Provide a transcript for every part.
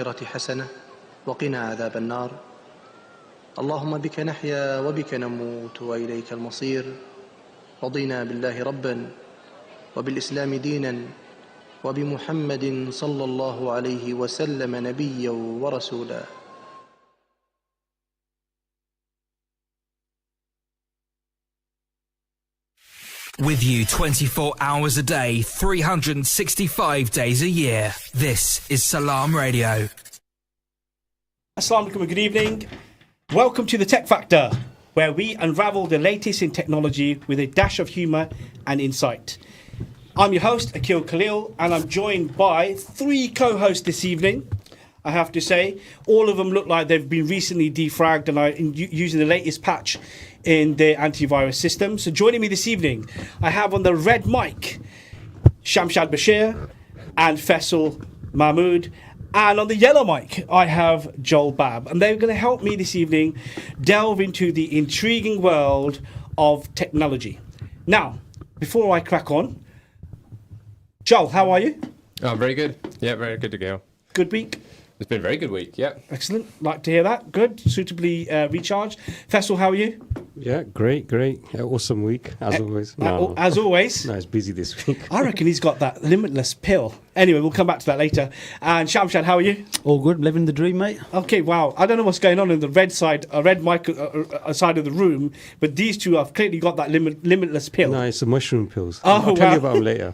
الآخرة حسنة وقنا عذاب النار. اللهم بك نحيا وبك نموت وإليك المصير. رضينا بالله ربا وبالإسلام دينا وبمحمد صلى الله عليه وسلم نبيا ورسولا. With you 24 hours a day, 365 days a year. This is Salaam Radio. Assalamu alaikum, good evening. Welcome to the Tech Factor, where we unravel the latest in technology with a dash of humour and insight. I'm your host, Akil Khalil, and I'm joined by three co-hosts this evening. I have to say, all of them look like they've been recently defragged and are using the latest patch in their antivirus system. So joining me this evening, I have on the red mic, Shamshad Bashir and Faisal Mahmood. And on the yellow mic, I have Joel Babb. And they're going to help me this evening delve into the intriguing world of technology. Now, before I crack on, Joel, how are you? Oh, very good. Yeah, very good to go. Good week? It's been a very good week, yeah. Excellent. Like to hear that. Good. Suitably recharged. Faisal, how are you? Yeah, great. Awesome week, as always. As always. No, it's busy this week. I reckon he's got that limitless pill. Anyway, we'll come back to that later. And Shamshad, how are you? All good, living the dream, mate. Okay, wow. I don't know what's going on in the red mic side of the room, but these two have clearly got that limitless pill. No, it's the mushroom pills. Oh, I'll tell you about them later.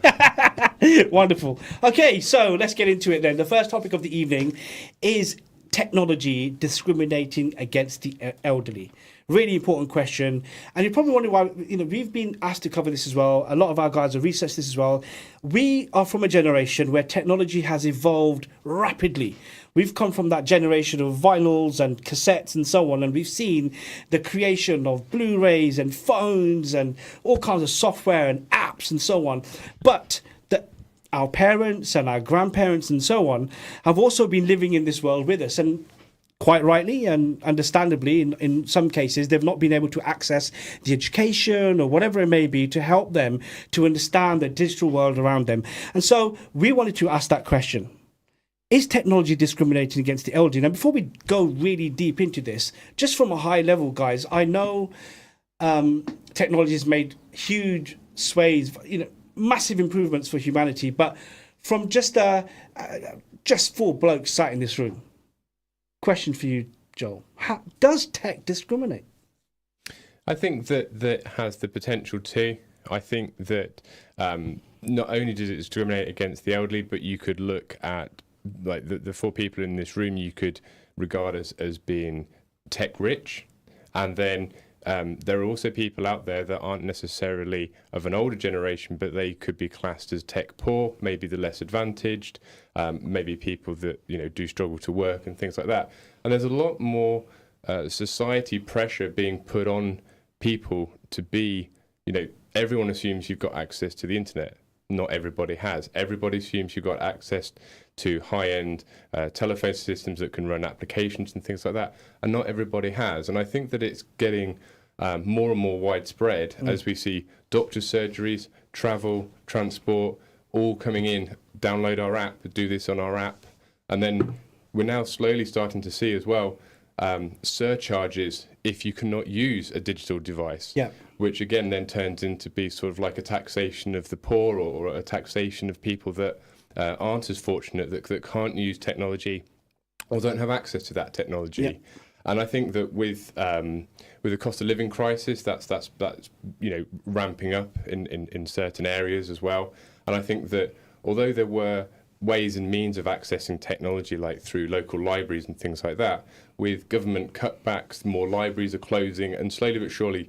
Wonderful. Okay, so let's get into it then. The first topic of the evening is technology discriminating against the elderly. Really important question. And you're probably wondering why, we've been asked to cover this as well. A lot of our guys have researched this as well. We are from a generation where technology has evolved rapidly. We've come from that generation of vinyls and cassettes and so on, and we've seen the creation of Blu-rays and phones and all kinds of software and apps and so on. But our parents and our grandparents and so on have also been living in this world with us, and quite rightly and understandably, in some cases, they've not been able to access the education or whatever it may be to help them to understand the digital world around them. And so we wanted to ask that question. Is technology discriminating against the elderly? Now, before we go really deep into this, just from a high level, guys, I know technology has made huge sways, massive improvements for humanity, but from just four blokes sat in this room, question for you, Joel: does tech discriminate? I think that has the potential to. I think that not only does it discriminate against the elderly, but you could look at like the four people in this room you could regard as being tech rich, and then there are also people out there that aren't necessarily of an older generation, but they could be classed as tech poor, maybe the less advantaged, maybe people that do struggle to work and things like that. And there's a lot more society pressure being put on people to be, everyone assumes you've got access to the internet. Not everybody has. Everybody assumes you've got access to high-end telephone systems that can run applications and things like that, and not everybody has. And I think that it's getting more and more widespread as we see doctor's surgeries, travel, transport, all coming in, download our app, do this on our app. And then we're now slowly starting to see as well surcharges if you cannot use a digital device. Yeah. Which again then turns into be sort of like a taxation of the poor or a taxation of people that aren't as fortunate, that can't use technology or don't have access to that technology. Yeah. And I think that with the cost of living crisis, that's ramping up in certain areas as well. And I think that although there were ways and means of accessing technology, like through local libraries and things like that, with government cutbacks, more libraries are closing, and slowly but surely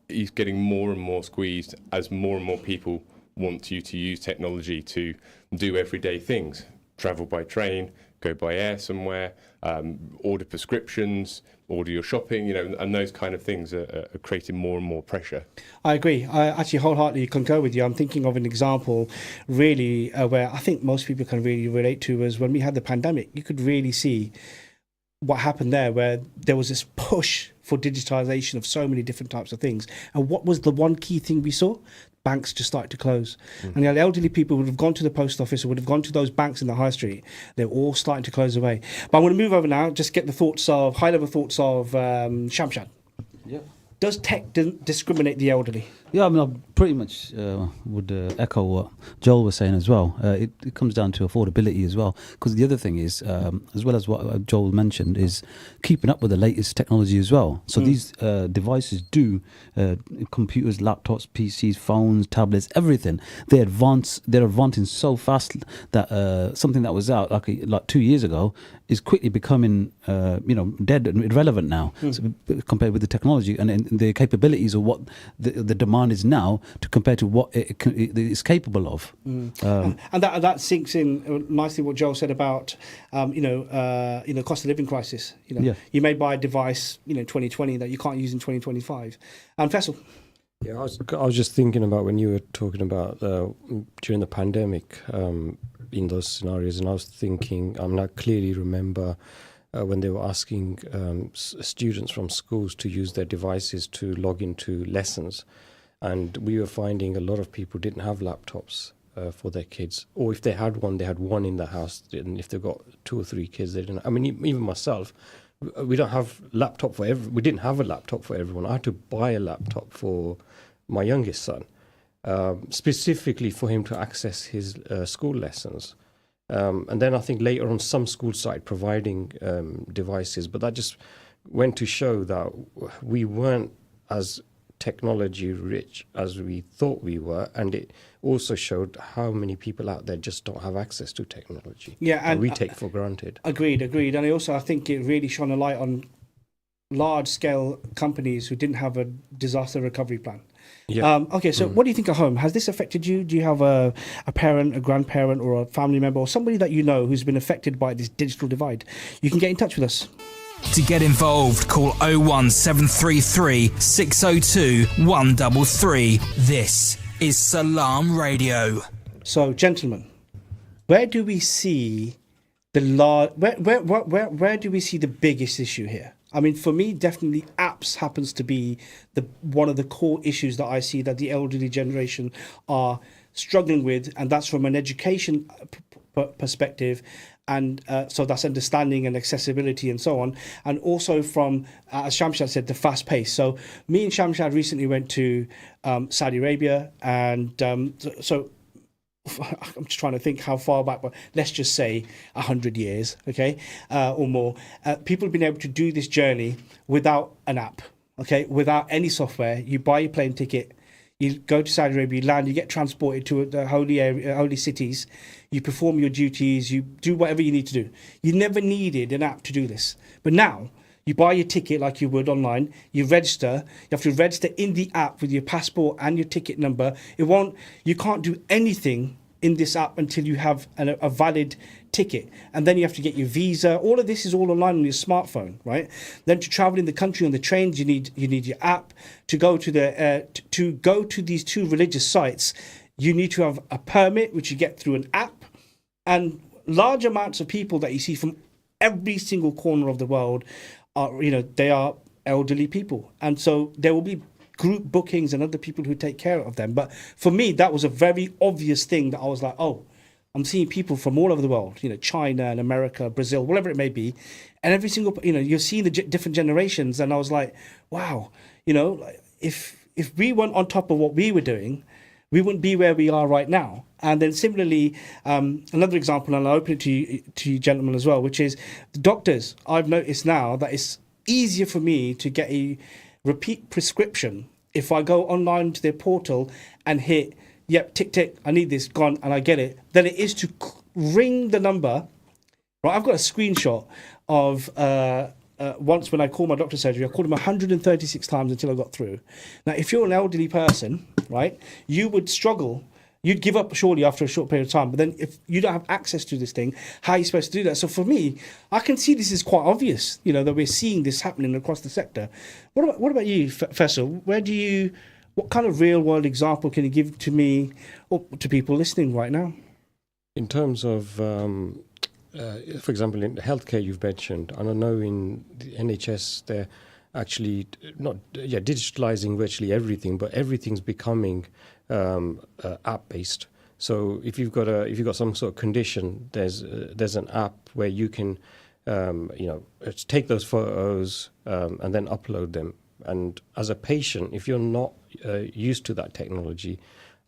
he's getting more and more squeezed as more and more people want you to use technology to do everyday things. Travel by train, go by air somewhere, order prescriptions, order your shopping, and those kind of things are creating more and more pressure. I agree. I actually wholeheartedly concur with you. I'm thinking of an example really where I think most people can really relate to was when we had the pandemic. You could really see what happened there, where there was this push for digitization of so many different types of things. And what was the one key thing we saw? banks just started to close. And the elderly people would have gone to the post office or would have gone to those banks in the high street. They're all starting to close away. But I'm going to move over now, just get the high-level thoughts of Shamshad. Yeah. Does tech discriminate the elderly? Yeah, I mean, I pretty much would echo what Joel was saying as well. It comes down to affordability as well. Because the other thing is, as well as what Joel mentioned, is keeping up with the latest technology as well. So these devices do, computers, laptops, PCs, phones, tablets, everything. They're advancing so fast that something that was out like 2 years ago is quickly becoming, dead and irrelevant now, so, compared with the technology and the capabilities of what the demand is now to compare to what it is capable of. And that sinks in nicely what Joel said about, cost of living crisis. You may buy a device, 2020 that you can't use in 2025. Faisal? Yeah, I was just thinking about when you were talking about during the pandemic in those scenarios, and I was thinking, I clearly remember when they were asking students from schools to use their devices to log into lessons, and we were finding a lot of people didn't have laptops for their kids, or if they had one in the house, and if they've got 2 or 3 kids, they didn't. I mean, even myself, we didn't have a laptop for everyone. I had to buy a laptop for my youngest son, specifically for him to access his school lessons. And then I think later on some schools started providing devices, but that just went to show that we weren't as technology rich as we thought we were, and it also showed how many people out there just don't have access to technology. Yeah, and we take for granted. Agreed. And I think it really shone a light on large-scale companies who didn't have a disaster recovery plan. Yeah. Okay, so what do you think at home? Has this affected you? Do you have a parent, a grandparent, or a family member, or somebody that you know who's been affected by this digital divide? You can get in touch with us. To get involved, call 01733 602 133. This is Salaam Radio. So, gentlemen, where do we see the where do we see the biggest issue here? I mean, for me, definitely apps happens to be one of the core issues that I see that the elderly generation are struggling with, and that's from an education perspective, and so that's understanding and accessibility and so on, and also from, as Shamshad said, the fast pace. So me and Shamshad recently went to Saudi Arabia, and so I'm just trying to think how far back, but let's just say 100 years, okay, or more. People have been able to do this journey without an app, okay, without any software. You buy your plane ticket, you go to Saudi Arabia, you land, you get transported to the holy cities, you perform your duties, you do whatever you need to do. You never needed an app to do this. But now, you buy your ticket like you would online, you register, you have to register in the app with your passport and your ticket number. You can't do anything in this app until you have a valid ticket, and then you have to get your visa. All of this is all online on your smartphone, right? Then to travel in the country on the trains, you need your app. To go to these 2 religious sites, you need to have a permit, which you get through an app. And large amounts of people that you see from every single corner of the world they are elderly people, and so there will be group bookings and other people who take care of them. But for me, that was a very obvious thing that I was like, oh, I'm seeing people from all over the world, China and America, Brazil, whatever it may be, and every single, you're seeing the different generations, and I was like, wow, if we weren't on top of what we were doing, we wouldn't be where we are right now. And then similarly, another example, and I'll open it to you gentlemen as well, which is the doctors. I've noticed now that it's easier for me to get a repeat prescription if I go online to their portal and hit, yep, tick, tick, I need this, gone, and I get it, than it is to ring the number. Right, I've got a screenshot of once when I called my doctor's surgery, I called him 136 times until I got through. Now, if you're an elderly person, right, you would struggle. You'd give up surely after a short period of time. But then if you don't have access to this thing, how are you supposed to do that? So for me, I can see this is quite obvious, that we're seeing this happening across the sector. What about you, Faisal? What kind of real world example can you give to me or to people listening right now? In terms of, for example, in healthcare you've mentioned, and I know in the NHS they're actually digitalizing virtually everything, but everything's becoming app based. So if you've got some sort of condition, there's an app where you can take those photos and then upload them. And as a patient, if you're not used to that technology,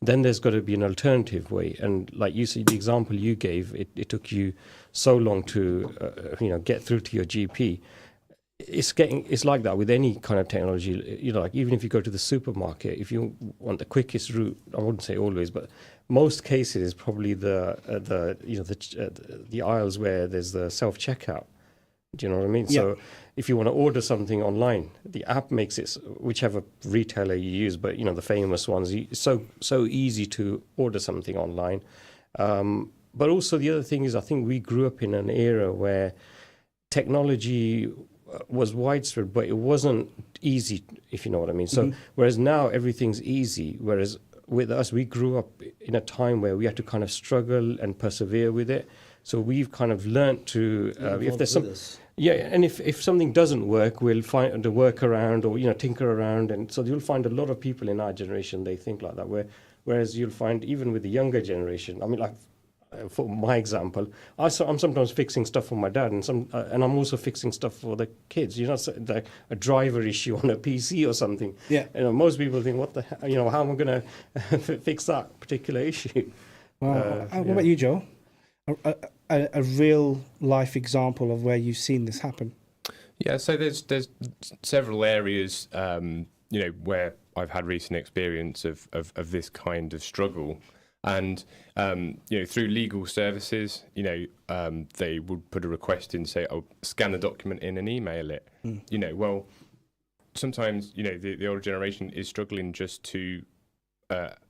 then there's got to be an alternative way. And like you see, the example you gave, it took you so long to get through to your GP. It's like that with any kind of technology. Like even if you go to the supermarket, if you want the quickest route, I wouldn't say always, but most cases probably the aisles where there's the self checkout. Do you know what I mean? Yeah. So if you want to order something online, the app makes it, whichever retailer you use, but the famous ones, it's so easy to order something online. But also the other thing is, I think we grew up in an era where technology was widespread, but it wasn't easy, if you know what I mean. So whereas now everything's easy, whereas with us, we grew up in a time where we had to kind of struggle and persevere with it. So we've kind of learnt to, if there's some, and if something doesn't work, we'll find a workaround or tinker around, and so you'll find a lot of people in our generation, they think like that. Whereas you'll find even with the younger generation, I mean, like for my example, I'm sometimes fixing stuff for my dad, and I'm also fixing stuff for the kids. Like a driver issue on a PC or something. Yeah. Most people think, what the hell, how am I going to fix that particular issue? Wow. What about you, Joel? A real life example of where you've seen this happen? Yeah, so there's several areas where I've had recent experience of this kind of struggle, and through legal services, they would put a request in, say, scan the document in and email it. Well, sometimes the older generation is struggling just to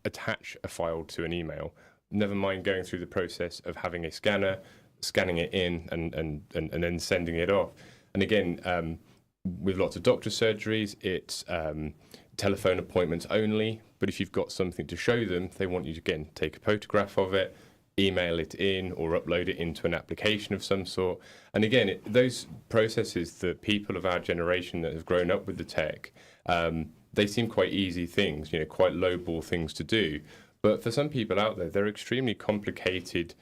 attach a file to an email. Never mind going through the process of having a scanner, scanning it in, and then sending it off. And again, with lots of doctor surgeries, it's telephone appointments only. But if you've got something to show them, they want you to, again, take a photograph of it, email it in, or upload it into an application of some sort. And again, those processes that people of our generation that have grown up with the tech, they seem quite easy things, quite low-ball things to do. But for some people out there, they're extremely complicated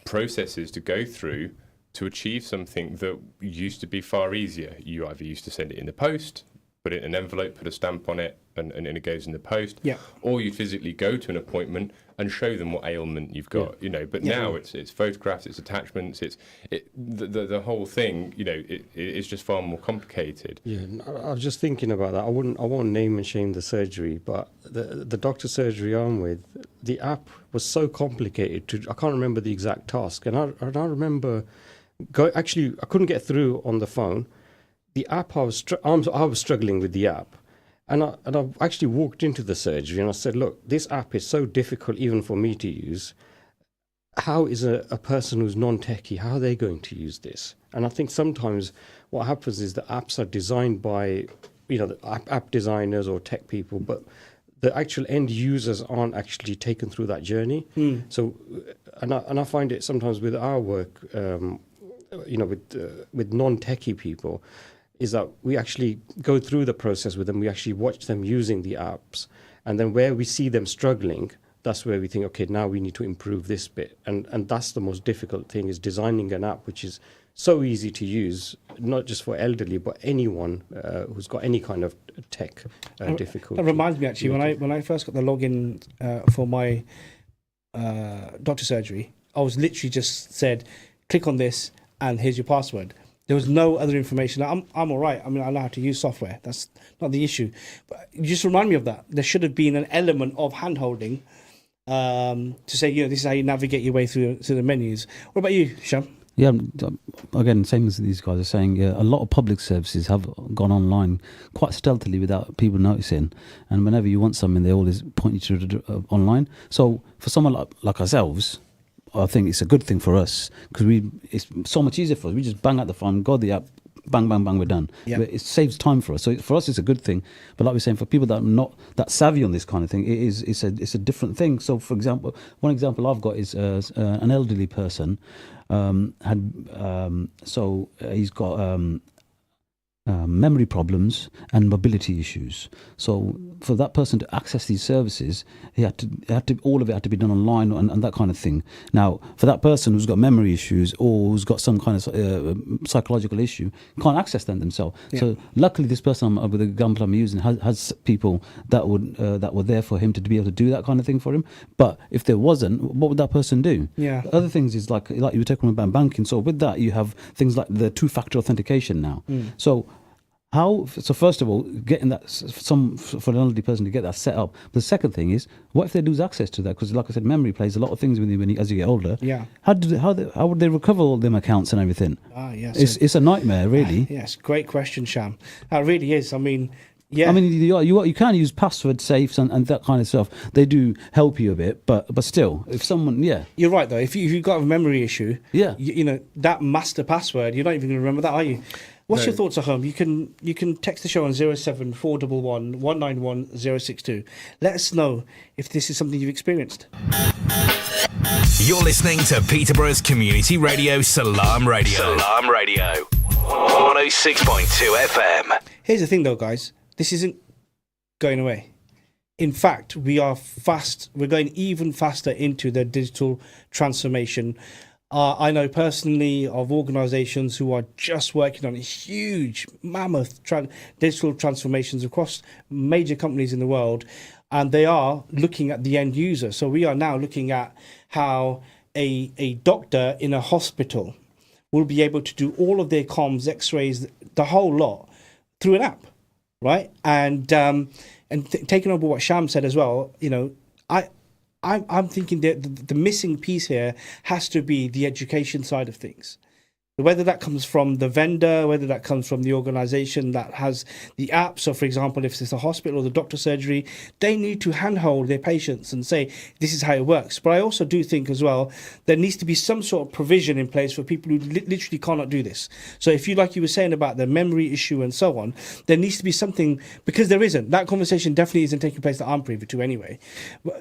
processes to go through to achieve something that used to be far easier. You either used to send it in the post, put it in an envelope, put a stamp on it, and it goes in the post. Yeah. Or you physically go to an appointment and show them what ailment you've got. But now it's photographs, it's attachments, the whole thing. It's just far more complicated. Yeah, I was just thinking about that. I won't name and shame the surgery, but the doctor surgery I'm with, the app was so complicated. I can't remember the exact task, and I remember I couldn't get through on the phone. The app I was struggling with the app. And I actually walked into the surgery and I said, look, this app is so difficult even for me to use. How is a person who's non-techie, how are they going to use this? And I think sometimes what happens is the apps are designed by, the app designers or tech people, but the actual end users aren't actually taken through that journey. So, and I find it sometimes with our work, with non-techie people, is that we actually go through the process with them. We actually watch them using the apps. And then where we see them struggling, that's where we think, okay, now we need to improve this bit. And that's the most difficult thing, is designing an app which is so easy to use, not just for elderly, but anyone who's got any kind of tech difficulty. That reminds me, actually, when I first got the login for my doctor surgery, I was literally just said, click on this and here's your password. There was no other information. I'm all right. I mean, I know how to use software. That's not the issue. But you just remind me of that. There should have been an element of hand-holding to say, this is how you navigate your way through the menus. What about you, Sham? Yeah, again, same as these guys are saying, a lot of public services have gone online quite stealthily without people noticing. And whenever you want something, they always point you to online. So for someone like ourselves, I think it's a good thing for us because it's so much easier for us. We just bang out the phone, go the app, bang, bang, bang, we're done. Yep. It saves time for us. So for us, it's a good thing. But like we're saying, for people that are not that savvy on this kind of thing, it's a different thing. So for example, one example I've got is an elderly person he's got memory problems and mobility issues. So for that person to access these services, all of it had to be done online and that kind of thing. Now, for that person who's got memory issues or who's got some kind of psychological issue, can't access them themselves. Yeah. So luckily, this person, with the example I'm using, has people that were there for him to be able to do that kind of thing for him. But if there wasn't, what would that person do? Yeah. Other things is like you were talking about banking. So with that, you have things like the two-factor authentication now. So first of all, getting that for an elderly person to get that set up. The second thing is, what if they lose access to that? Because, like I said, memory plays a lot of things with you as you get older. Yeah. How would they recover all them accounts and everything? Yes. It's a nightmare, really. Yes. Great question, Sham. That really is. I mean, yeah. I mean, you can use password safes and that kind of stuff. They do help you a bit, but still, if someone, You're right though. If you've got a memory issue, you know that master password, you're not even going to remember that, are you? What's your thoughts at home? You can text the show on 07411 191 062. Let us know if this is something you've experienced. You're listening to Peterborough's community radio, Salaam Radio. Salaam Radio, 106.2 FM. Here's the thing though, guys. This isn't going away. In fact, we're going even faster into the digital transformation. I know personally of organisations who are just working on huge, mammoth digital transformations across major companies in the world, and they are looking at the end user. So we are now looking at how a doctor in a hospital will be able to do all of their comms, X-rays, the whole lot through an app, right? And taking over what Sham said as well, you know, I'm thinking that the missing piece here has to be the education side of things. Whether that comes from the vendor, whether that comes from the organisation that has the app. So, for example, if it's a hospital or the doctor surgery, they need to handhold their patients and say, this is how it works. But I also do think as well, there needs to be some sort of provision in place for people who literally cannot do this. So if you, like you were saying about the memory issue and so on, there needs to be something, because there isn't. That conversation definitely isn't taking place that I'm privy to anyway.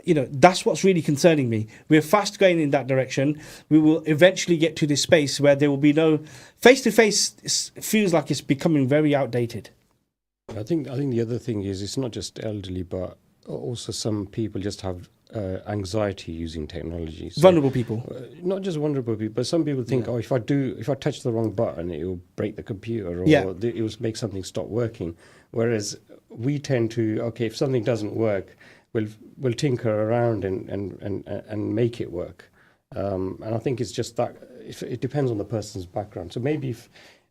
You know, that's what's really concerning me. We're fast going in that direction. We will eventually get to this space where there will be no face-to-face. Feels like it's becoming very outdated. I think the other thing is it's not just elderly, but also some people just have anxiety using technology. So, vulnerable people. Not just vulnerable people, but some people think, if I touch the wrong button, it will break the computer, or it will make something stop working. Whereas we tend to, if something doesn't work, we'll tinker around and make it work. And I think it's just that it depends on the person's background. So maybe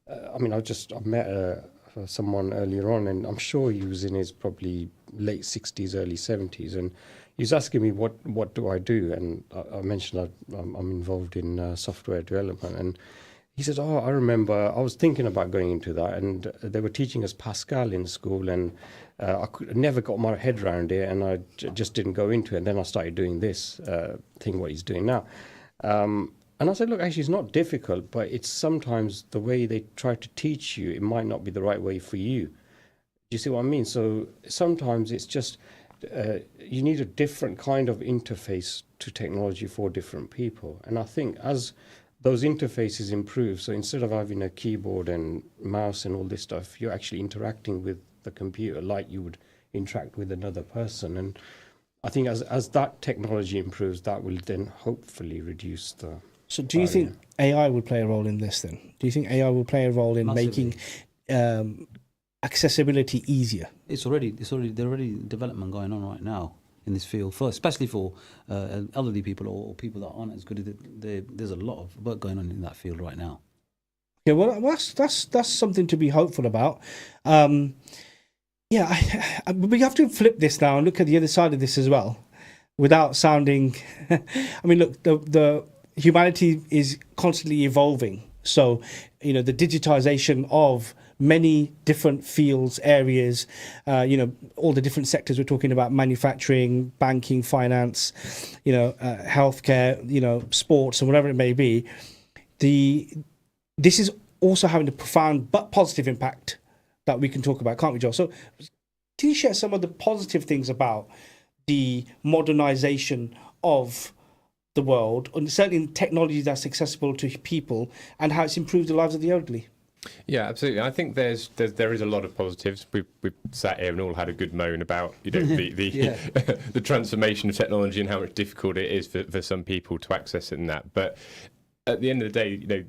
I met someone earlier on, and I'm sure he was in his probably late 60s, early 70s, and he was asking me what do I do, and I mentioned I'm involved in software development, and he said, I remember I was thinking about going into that, and they were teaching us Pascal in school, and I never got my head around it, and I just didn't go into it. And then I started doing this thing, what he's doing now. And I said, look, actually, it's not difficult, but it's sometimes the way they try to teach you, it might not be the right way for you. Do you see what I mean? So sometimes it's just you need a different kind of interface to technology for different people. And I think as those interfaces improve, so instead of having a keyboard and mouse and all this stuff, you're actually interacting with the computer like you would interact with another person. And I think as that technology improves, that will then hopefully reduce the... So do you think AI will play a role in this then? Do you think AI will play a role in making accessibility easier? There's already development going on right now in this field, especially for elderly people or people that aren't as good. There's a lot of work going on in that field right now. Yeah, well, that's something to be hopeful about. We have to flip this now and look at the other side of this as well, without sounding. I mean, look, the humanity is constantly evolving. So, the digitization of many different fields, areas, all the different sectors we're talking about: manufacturing, banking, finance, healthcare, sports, and whatever it may be. This is also having a profound but positive impact that we can talk about, can't we, Joel? So, can you share some of the positive things about the modernization of the world, and certainly in technology that's accessible to people, and how it's improved the lives of the elderly? Yeah, absolutely. I think there is a lot of positives. We've sat here and all had a good moan about the the transformation of technology and how much difficult it is for some people to access it and that. But at the end of the day,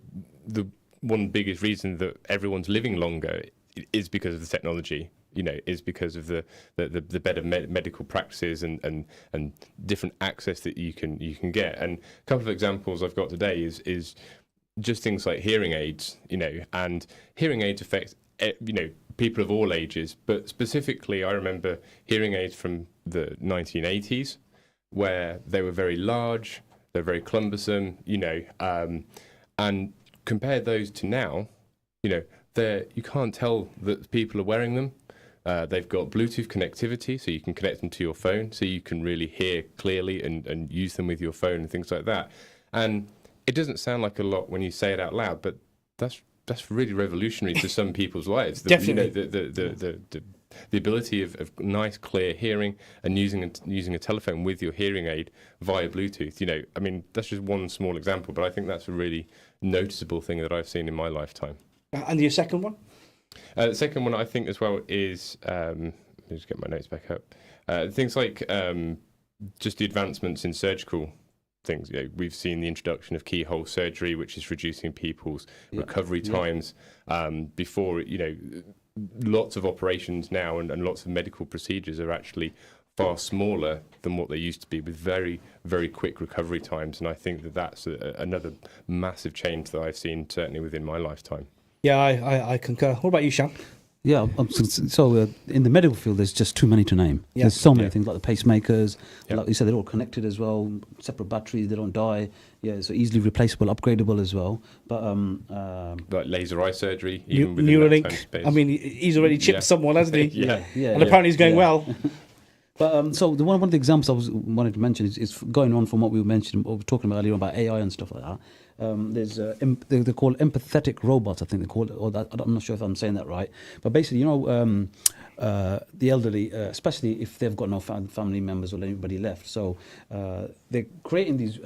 the one biggest reason that everyone's living longer is because of the technology. Is because of the better medical practices and different access that you can get. And a couple of examples I've got today is just things like hearing aids, and hearing aids affect, people of all ages. But specifically, I remember hearing aids from the 1980s, where they were very large, they're very cumbersome, and compare those to now, you can't tell that people are wearing them. They've got Bluetooth connectivity, so you can connect them to your phone, so you can really hear clearly and use them with your phone and things like that. And it doesn't sound like a lot when you say it out loud, but that's really revolutionary to some people's lives. Definitely. The ability of nice, clear hearing and using a telephone with your hearing aid via Bluetooth. That's just one small example, but I think that's a really noticeable thing that I've seen in my lifetime. And your second one? The second one I think as well is, let me just get my notes back up. Things like just the advancements in surgical things. We've seen the introduction of keyhole surgery, which is reducing people's recovery times. Before, lots of operations now and lots of medical procedures are actually far smaller than what they used to be, with very, very quick recovery times. And I think that's another massive change that I've seen, certainly within my lifetime. Yeah, I concur. What about you, Sham? Yeah, so in the medical field, there's just too many to name. Yeah. There's so many things like the pacemakers, Yeah. like you said, they're all connected as well, separate batteries, they don't die. Yeah, so easily replaceable, upgradable as well. But like laser eye surgery, even within that time Neuralink. space. I mean, he's already chipped someone, hasn't he? Yeah. And apparently he's going well. But so one of the examples I wanted to mention is going on from what we were talking about earlier about AI and stuff like that. There's they're called empathetic robots, I think they're called, or that, I'm not sure if I'm saying that right. But basically, the elderly, especially if they've got no family members or anybody left, so they're creating these.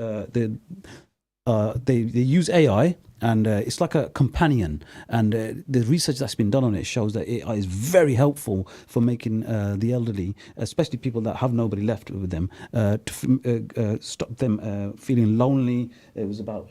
They use AI, and it's like a companion. And the research that's been done on it shows that AI is very helpful for making the elderly, especially people that have nobody left with them, to stop them feeling lonely. It was about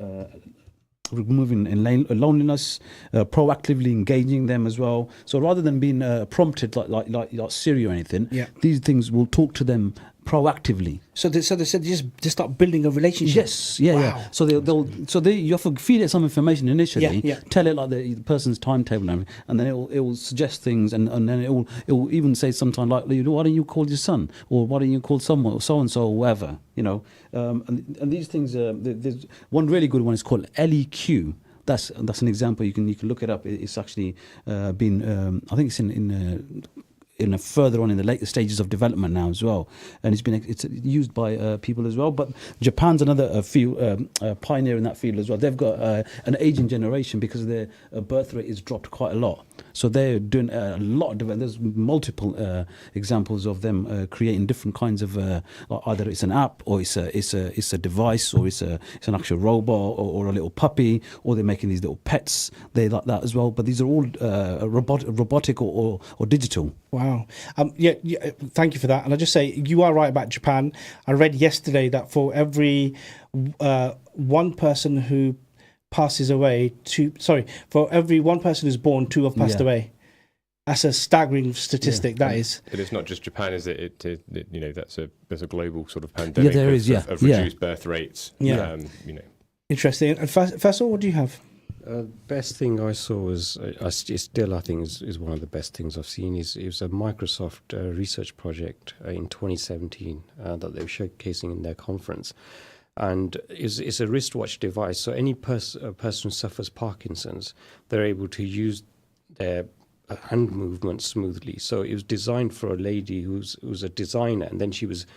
removing loneliness, proactively engaging them as well. So rather than being prompted like Siri or anything, these things will talk to them proactively. So they said just start building a relationship. Yes, yeah, Wow. yeah. So you have to feed it some information initially, tell it like the person's timetable, and then it will suggest things, and then it will even say sometimes like, why don't you call your son, or why don't you call someone, or so and so, or whoever, and these things. There's one really good one is called LEQ. That's an example. You can look it up. It's actually been I think it's in further on in the later stages of development now as well, and it's used by people as well. But Japan's another pioneer in that field as well. They've got an aging generation because their birth rate has dropped quite a lot. So they're doing a lot of development. There's multiple examples of them creating different kinds of either it's an app, or it's a device, or it's an actual robot, or a little puppy, or they're making these little pets. They like that as well. But these are all robotic or digital. Wow. Thank you for that. And I just say, you are right about Japan. I read yesterday that for every one person who passes away, for every one person who's born, two have passed away. That's a staggering statistic. That is. But it's not just Japan, is it? There's a global sort of pandemic. There is of reduced birth rates. Yeah. Interesting. And Faisal, what do you have? Best thing I saw was, I think is one of the best things I've seen. It was a Microsoft research project in 2017 that they were showcasing in their conference. And it's a wristwatch device. So any person who suffers Parkinson's, they're able to use their hand movements smoothly. So it was designed for a lady who's a designer, and then she was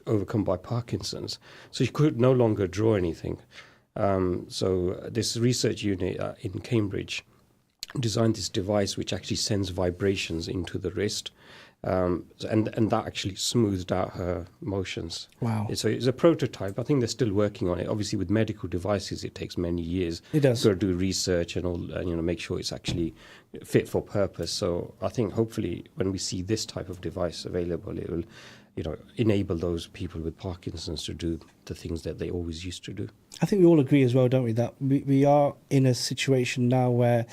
overcome by Parkinson's, so she could no longer draw anything. So this research unit in Cambridge designed this device which actually sends vibrations into the wrist, And that actually smoothed out her motions. Wow. So it's a prototype. I think they're still working on it. Obviously, with medical devices, it takes many years. It does. Got to do research and all, and make sure it's actually fit for purpose. So I think hopefully when we see this type of device available, it will, enable those people with Parkinson's to do the things that they always used to do. I think we all agree as well, don't we, that we are in a situation now where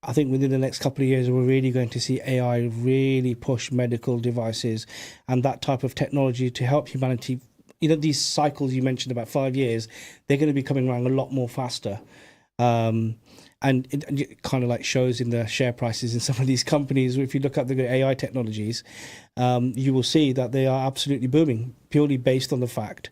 I think within the next couple of years, we're really going to see AI really push medical devices and that type of technology to help humanity. These cycles you mentioned about 5 years, they're going to be coming around a lot more faster. And it kind of like shows in the share prices in some of these companies. If you look at the AI technologies, you will see that they are absolutely booming, purely based on the fact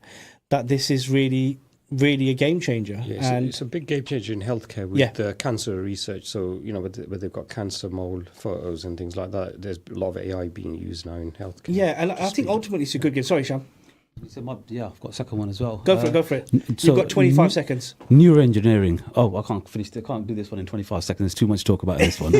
that this is really a game changer. Yeah, it's a big game changer in healthcare with cancer research. So, where they've got cancer mole photos and things like that, there's a lot of AI being used now in healthcare. Yeah, and I think ultimately it's a good game. Sorry, Sham. I've got a second one as well. Go for it. You've got 25 seconds. Neuroengineering. I can't finish. I can't do this one in 25 seconds. There's too much to talk about in this one.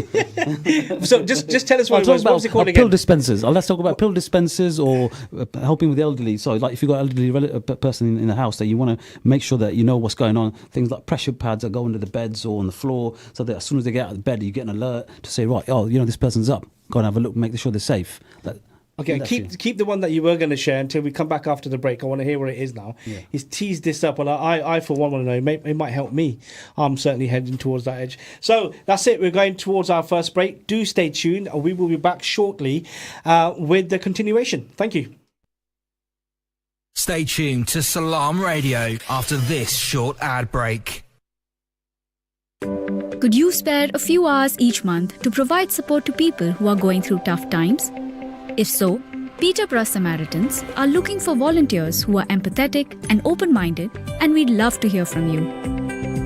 So just tell us what it was. What was it called again? Pill dispensers. Let's talk about pill dispensers or helping with the elderly. So, like, if you've got an elderly person in the house that you want to make sure that you know what's going on, things like pressure pads that go under the beds or on the floor, so that as soon as they get out of bed, you get an alert to say, right, this person's up. Go and have a look, make sure they're safe. Okay, keep the one that you were going to share until we come back after the break. I want to hear what it is now. Yeah. He's teased this up, and I for one want to know. It might help me. I'm certainly heading towards that edge. So that's it. We're going towards our first break. Do stay tuned. We will be back shortly with the continuation. Thank you. Stay tuned to Salaam Radio after this short ad break. Could you spare a few hours each month to provide support to people who are going through tough times? If so, Peterborough Samaritans are looking for volunteers who are empathetic and open-minded, and we'd love to hear from you.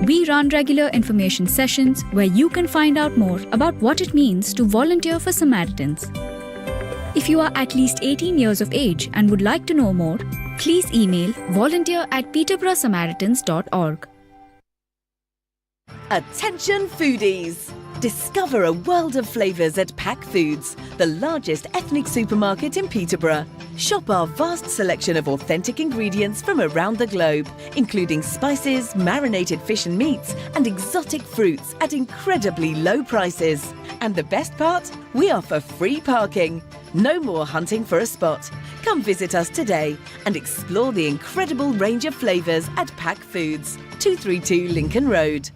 We run regular information sessions where you can find out more about what it means to volunteer for Samaritans. If you are at least 18 years of age and would like to know more, please email volunteer@peterboroughsamaritans.org. Attention foodies! Discover a world of flavours at Pack Foods, the largest ethnic supermarket in Peterborough. Shop our vast selection of authentic ingredients from around the globe, including spices, marinated fish and meats, and exotic fruits at incredibly low prices. And the best part? We offer free parking. No more hunting for a spot. Come visit us today and explore the incredible range of flavours at Pack Foods, 232 Lincoln Road.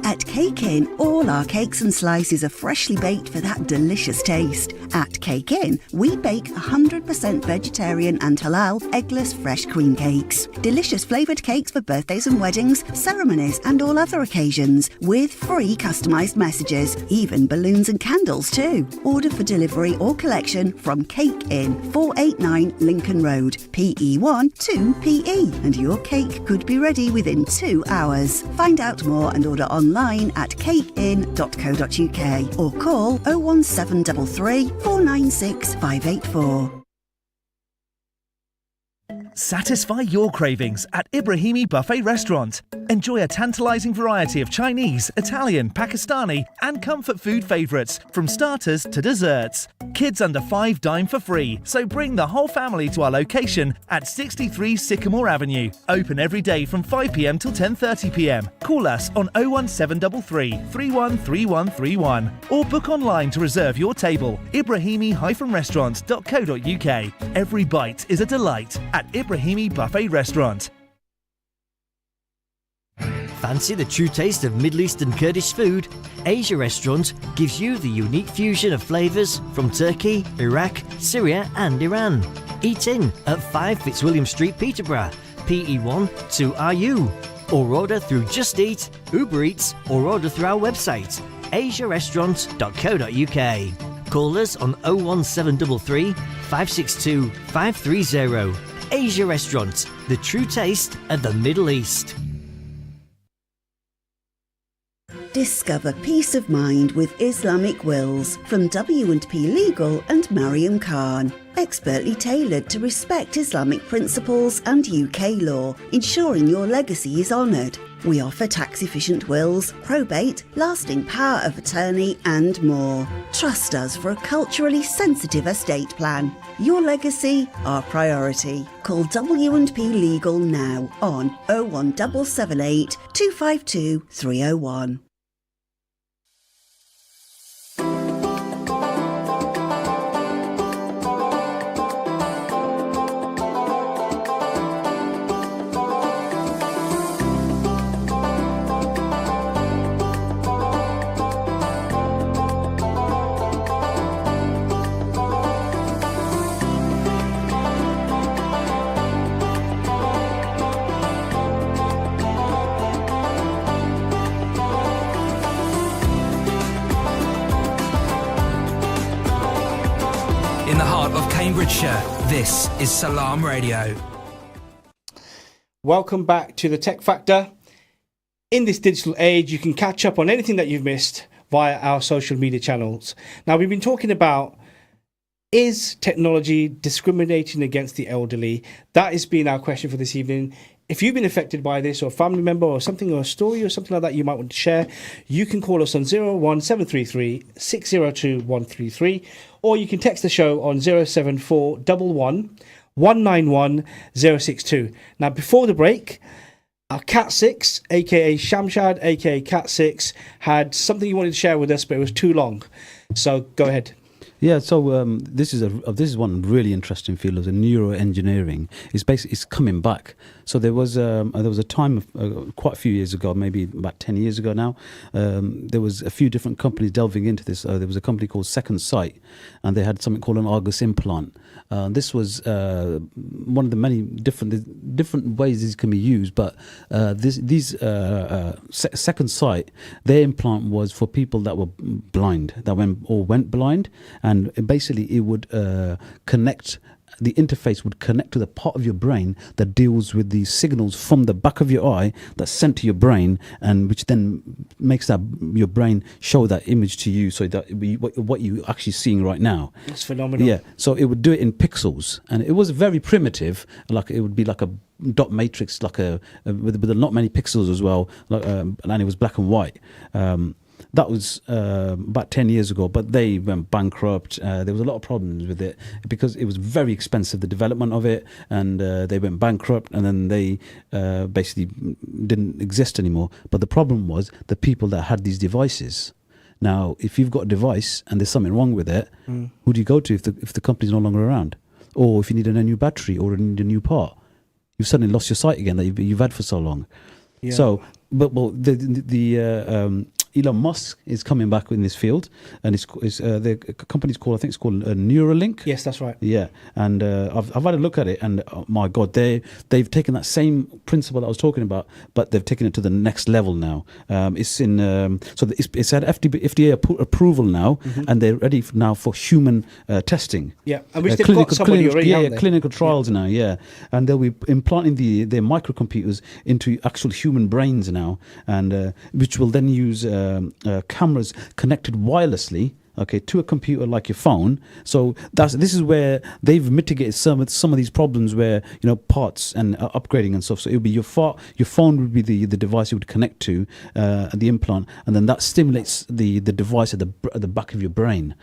At Cake Inn, all our cakes and slices are freshly baked for that delicious taste. At Cake Inn, we bake 100% vegetarian and halal eggless fresh cream cakes. Delicious flavoured cakes for birthdays and weddings, ceremonies and all other occasions, with free customised messages, even balloons and candles too. Order for delivery or collection from Cake Inn, 489 Lincoln Road, PE1 2PE, and your cake could be ready within 2 hours. Find out more and order online at cakeinn.co.uk or call 01733 496 584. Satisfy your cravings at Ibrahimi Buffet Restaurant. Enjoy a tantalising variety of Chinese, Italian, Pakistani and comfort food favourites, from starters to desserts. Kids under 5 dine for free, so bring the whole family to our location at 63 Sycamore Avenue. Open every day from 5 p.m. till 10:30 p.m. Call us on 01733 313131 or book online to reserve your table. Ibrahimi-restaurant.co.uk. Every bite is a delight at Ibrahimi Buffet Restaurant. Fancy the true taste of Middle Eastern Kurdish food? Asia Restaurant gives you the unique fusion of flavours from Turkey, Iraq, Syria and Iran. Eat in at 5 Fitzwilliam Street, Peterborough, PE1 2RU. Or order through Just Eat, Uber Eats or order through our website, asiarestaurant.co.uk. Call us on 01733 562 530. Asia Restaurant, the true taste of the Middle East. Discover peace of mind with Islamic wills from W&P Legal and Mariam Khan. Expertly tailored to respect Islamic principles and UK law, ensuring your legacy is honoured. We offer tax-efficient wills, probate, lasting power of attorney and more. Trust us for a culturally sensitive estate plan. Your legacy, our priority. Call W&P Legal now on 01778 252 301. In the heart of Cambridgeshire, this is Salaam Radio. Welcome back to the Tech Factor. In this digital age, you can catch up on anything that you've missed via our social media channels. Now, we've been talking about, is technology discriminating against the elderly? That has been our question for this evening. If you've been affected by this, or a family member, or something, or a story, or something like that you might want to share, you can call us on 01733 602 133, or you can text the show on 07411 191 062. Now, before the break, our Cat 6, aka Shamshad, aka Cat 6, had something you wanted to share with us, but it was too long. So go ahead. Yeah, so this is one really interesting field of the neuroengineering. It's coming back. So there was a time of, quite a few years ago, maybe about 10 years ago now. There was a few different companies delving into this. There was a company called Second Sight, and they had something called an Argus implant. This was one of the many different ways these can be used. But Second Sight, their implant was for people that were blind, that went blind. And basically it would connect, the interface would connect to the part of your brain that deals with the signals from the back of your eye that's sent to your brain, and which then makes your brain show that image to you, so that what you're actually seeing right now. It's phenomenal. Yeah, so it would do it in pixels, and it was very primitive. Like it would be like a dot matrix, like with not many pixels as well, and it was black and white. That was about 10 years ago, but they went bankrupt. There was a lot of problems with it because it was very expensive, the development of it, and they went bankrupt, and then they basically didn't exist anymore. But the problem was the people that had these devices. Now, if you've got a device and there's something wrong with it, who do you go to if the company's no longer around? Or if you need a new battery or need a new part? You've suddenly lost your sight again that you've had for so long. Yeah. So, but Elon Musk is coming back in this field, and the company's called, I think it's called Neuralink. Yes, that's right. Yeah, and I've had a look at it, and oh my God, they've taken that same principle that I was talking about, but they've taken it to the next level now. It's had FDA approval now, and they're ready now for human testing. Yeah, and which they've got somebody already. Yeah, clinical trials now. Yeah, and they'll be implanting their microcomputers into actual human brains now, and which will then use cameras connected wirelessly, to a computer like your phone. So this is where they've mitigated some of these problems where parts and upgrading and stuff. So it would be your phone would be the device you would connect to the implant, and then that stimulates the device at the back of your brain.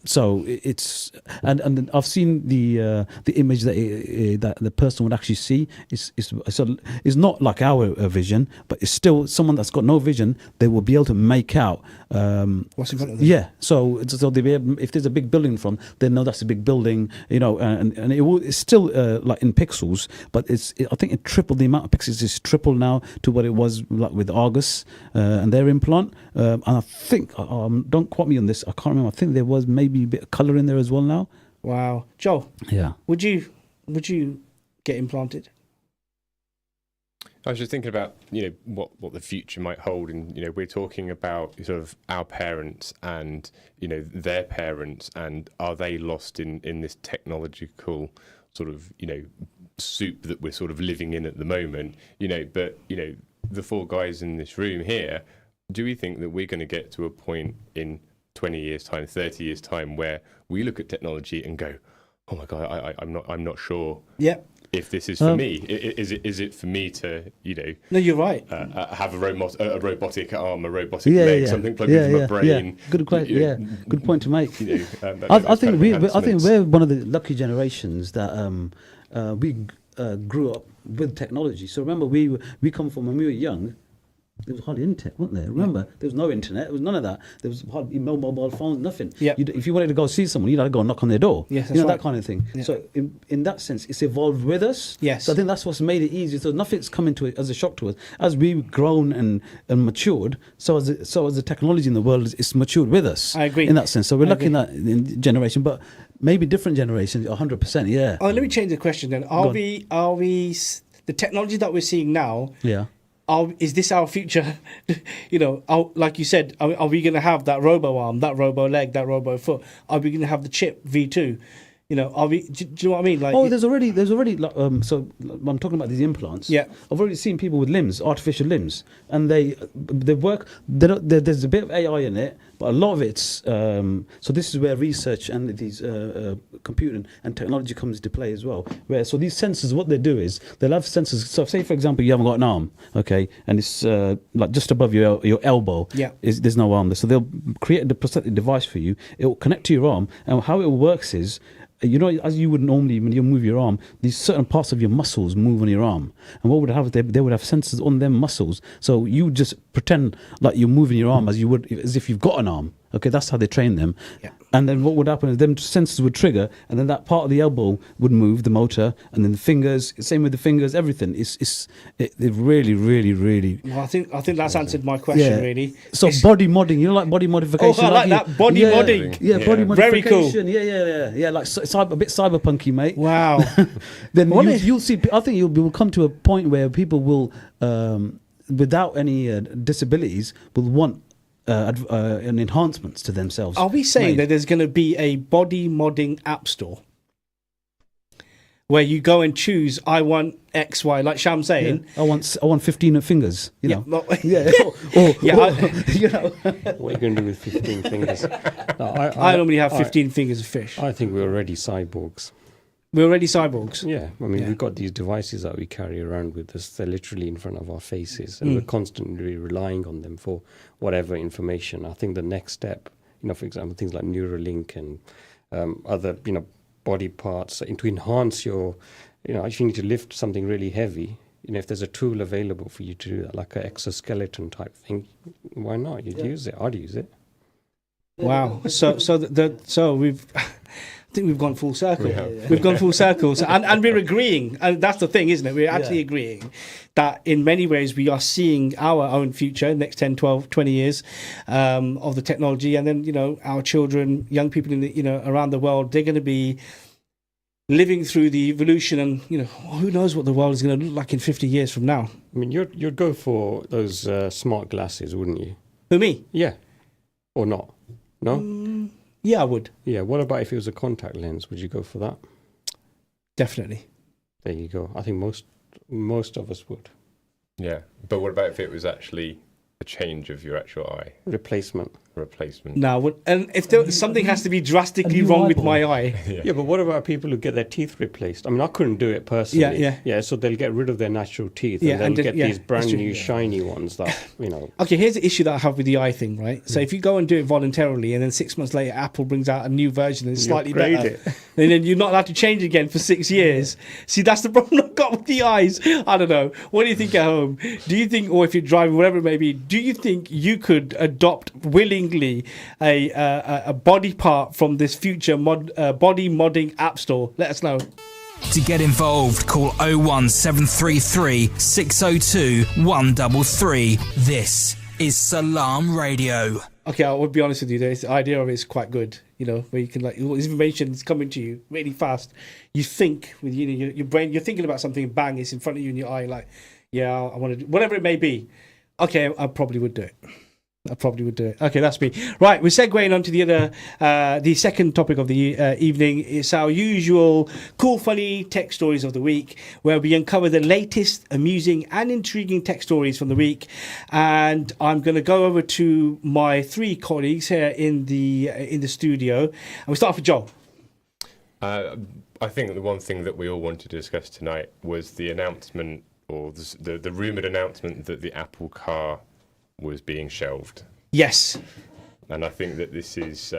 So it's and I've seen the image that the person would actually see is not like our vision, but it's still someone that's got no vision. They will be able to make out what's in front of them. Yeah, so they be able, if there's a big building in front, they know that's a big building, and it's still like in pixels, but I think it tripled the amount of pixels. It's tripled now to what it was like with Argus and their implant. And I think don't quote me on this. I can't remember. I think there was maybe a bit of color in there as well now. Wow, Joel. Yeah. Would you get implanted? I was just thinking about what the future might hold, and we're talking about sort of our parents and their parents, and are they lost in this technological sort of soup that we're sort of living in at the moment? But the four guys in this room here do we think that we're going to get to a point in 20 years' time, 30 years' time, where we look at technology and go, "Oh my God, I'm not sure if this is for me. Is it for me to, No, you're right. have a robotic arm, a robotic leg, something plugged into my brain." Good question. Good point to make. I think we're one of the lucky generations that we grew up with technology. So remember, we come from when we were young. There was hardly internet, wasn't there? Remember, there was no internet. There was none of that. There was hardly no mobile phones, nothing. Yeah. If you wanted to go see someone, you'd have to go and knock on their door. Yes, that's that kind of thing. Yeah. So in that sense, it's evolved with us. Yes. So I think that's what's made it easy. So nothing's coming to it as a shock to us. As we've grown and matured, so as the technology in the world is matured with us. I agree. In that sense. So we're lucky in that generation, but maybe different generations, 100%, yeah. Oh, let me change the question then. Are we the technology that we're seeing now? Yeah. Is this our future? Like you said, are we going to have that robo arm, that robo leg, that robo foot? Are we going to have the chip V2? Are we? Do you know what I mean? Like, there's already. So I'm talking about these implants. Yeah, I've already seen people with limbs, artificial limbs, and they work. There's a bit of AI in it, but a lot of it's. So this is where research and these computing and technology comes into play as well. So these sensors, what they do is they'll have sensors. So say for example, you haven't got an arm, okay, and it's like just above your elbow. Yeah, there's no arm there. So they'll create the prosthetic device for you. It will connect to your arm, and how it works is, as you would normally when you move your arm, these certain parts of your muscles move on your arm, and what would have they would have sensors on them muscles. So you just pretend like you're moving your arm as if you've got an arm. Okay, that's how they train them. Yeah. And then what would happen is them sensors would trigger, and then that part of the elbow would move, the motor, and then the fingers. Same with the fingers, everything. It really, really, really. Well, I think that's answered my question really. So body modding, like body modification. Oh, I like that body modding. Yeah, body modification. Very cool. Yeah, like a bit cyberpunky, mate. Wow. Then you'll see. I think you'll come to a point where people will, without any disabilities, will want. And enhancements to themselves. Are we saying that there's going to be a body modding app store where you go and choose, I want X, Y, like Sham's saying? Yeah. I want 15 fingers. Or, what are you going to do with 15 fingers? I normally have 15 fingers of fish. I think we're already cyborgs. We're already cyborgs. Yeah, I mean, we've got these devices that we carry around with us. They're literally in front of our faces, and we're constantly relying on them for whatever information. I think the next step, for example, things like Neuralink and other, body parts, to enhance your, if you need to lift something really heavy, if there's a tool available for you to do that, like an exoskeleton type thing, why not? You'd use it. I'd use it. Wow. So we've. I think we've gone full circle. We've gone full circle. And we're agreeing. And that's the thing, isn't it? We're actually agreeing that in many ways we are seeing our own future, next 10, 12, 20 years of the technology. And then, our children, young people around the world, they're going to be living through the evolution. And, who knows what the world is going to look like in 50 years from now. I mean, you'd go for those smart glasses, wouldn't you? Who, me? Yeah. Or not? No? Yeah, I would. Yeah, what about if it was a contact lens? Would you go for that? Definitely. There you go. I think most of us would. Yeah, but what about if it was actually a change of your actual eye? Replacement. No, and if something has to be drastically wrong with my eye. Yeah, but what about people who get their teeth replaced? I mean, I couldn't do it personally. Yeah, so they'll get rid of their natural teeth and they'll get these brand new shiny ones that, Okay, here's the issue that I have with the eye thing, right? So if you go and do it voluntarily and then 6 months later Apple brings out a new version and it's slightly better, and then you're not allowed to change again for 6 years. See, that's the problem I've got with the eyes. I don't know. What do you think at home? Do you think, or if you're driving, whatever it may be, do you think you could adopt willingly a body part from this future body modding app store? Let us know. To get involved, call 01733 602 133. This is Salaam Radio. Okay, I will be honest with you. The idea of it is quite good. Where you can all this information is coming to you really fast. You think with your brain, you're thinking about something, bang, it's in front of you in your eye. Like, I want to do whatever it may be. Okay, I probably would do it. I probably would do it. Okay, that's me. Right, we're segueing on to the second topic of the evening. It's our usual cool, funny tech stories of the week, where we uncover the latest, amusing and intriguing tech stories from the week. And I'm going to go over to my three colleagues here in the studio. And we start off with Joel. I think the one thing that we all wanted to discuss tonight was the announcement, or the rumoured announcement that the Apple car was being shelved. Yes. And I think that this is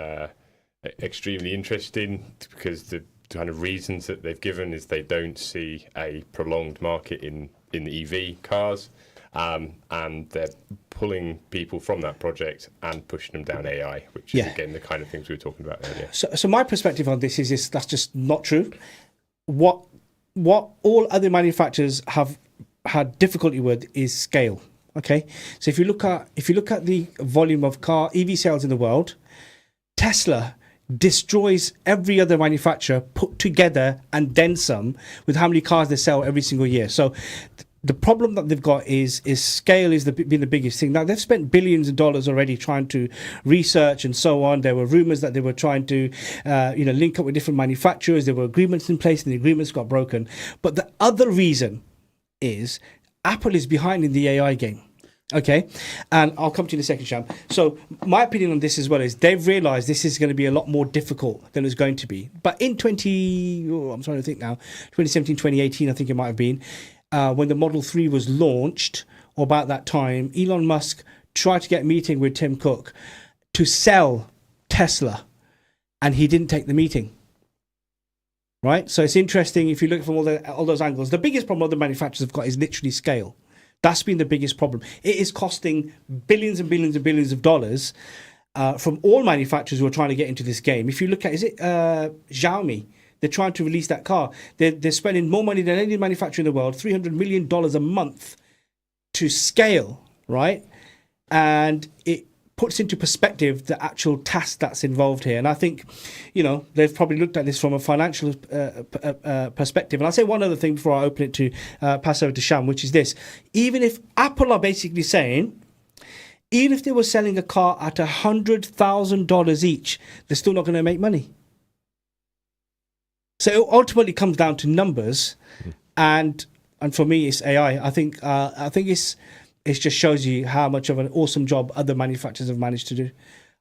extremely interesting, because the kind of reasons that they've given is they don't see a prolonged market in the EV cars, and they're pulling people from that project and pushing them down AI, which is again the kind of things we were talking about earlier. So my perspective on this is that's just not true. What all other manufacturers have had difficulty with is scale. Okay, so if you look at the volume of EV sales in the world, Tesla destroys every other manufacturer put together and then some with how many cars they sell every single year. So the problem that they've got is scale is been the biggest thing. Now, they've spent billions of dollars already trying to research and so on. There were rumors that they were trying to link up with different manufacturers. There were agreements in place and the agreements got broken. But the other reason is Apple is behind in the AI game. Okay, and I'll come to you in a second, Sham. So my opinion on this as well is they've realised this is going to be a lot more difficult than it's going to be. But in 2017, 2018, I think it might have been, when the Model 3 was launched, or about that time, Elon Musk tried to get a meeting with Tim Cook to sell Tesla, and he didn't take the meeting. Right? So it's interesting if you look from all those angles. The biggest problem other manufacturers have got is literally scale. That's been the biggest problem. It is costing billions and billions and billions of dollars from all manufacturers who are trying to get into this game. If you look at, is it Xiaomi? They're trying to release that car. They're spending more money than any manufacturer in the world, $300 million a month to scale, right? And it puts into perspective the actual task that's involved here. And I think, they've probably looked at this from a financial perspective. And I'll say one other thing before I open it to pass over to Sham, which is this. Even if Apple are basically saying, even if they were selling a car at $100,000 each, they're still not going to make money. So it ultimately comes down to numbers. And for me, it's AI. I think it just shows you how much of an awesome job other manufacturers have managed to do.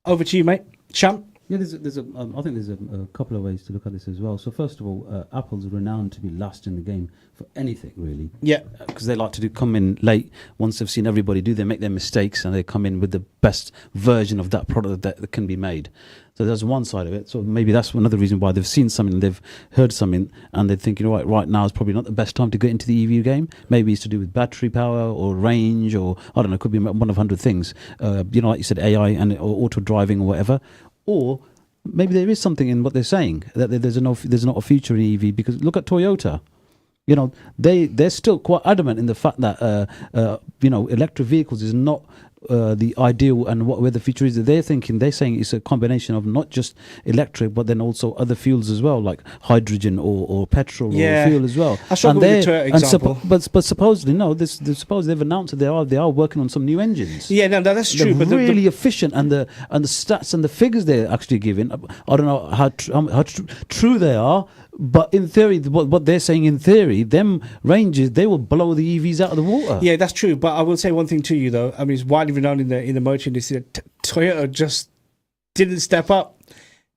Over to you, mate. Sham? Yeah, I think there's a couple of ways to look at this as well. So first of all, Apple's renowned to be last in the game for anything, really. Yeah. Because they like to come in late. Once they've seen everybody do, they make their mistakes and they come in with the best version of that product that can be made. So there's one side of it. So maybe that's another reason why they've seen something, they've heard something, and they're thinking, right now is probably not the best time to get into the EV game. Maybe it's to do with battery power or range, or I don't know, it could be one of 100 things. Like you said, AI or auto driving or whatever. Or maybe there is something in what they're saying, that there's not a future in EV, because look at Toyota. They're still quite adamant in the fact that electric vehicles is not the ideal and where the future is. They're saying it's a combination of not just electric but then also other fuels as well, like hydrogen or petrol or fuel as well. I struggle with the Toyota example. But supposedly suppose they've announced that they are working on some new engines. Yeah, no, that's true. They're but really efficient, and the stats and the figures they're actually giving, I don't know how true they are. But in theory, what they're saying in theory, them ranges, they will blow the EVs out of the water. Yeah, that's true. But I will say one thing to you, though. I mean, it's widely renowned in the motor industry that Toyota just didn't step up.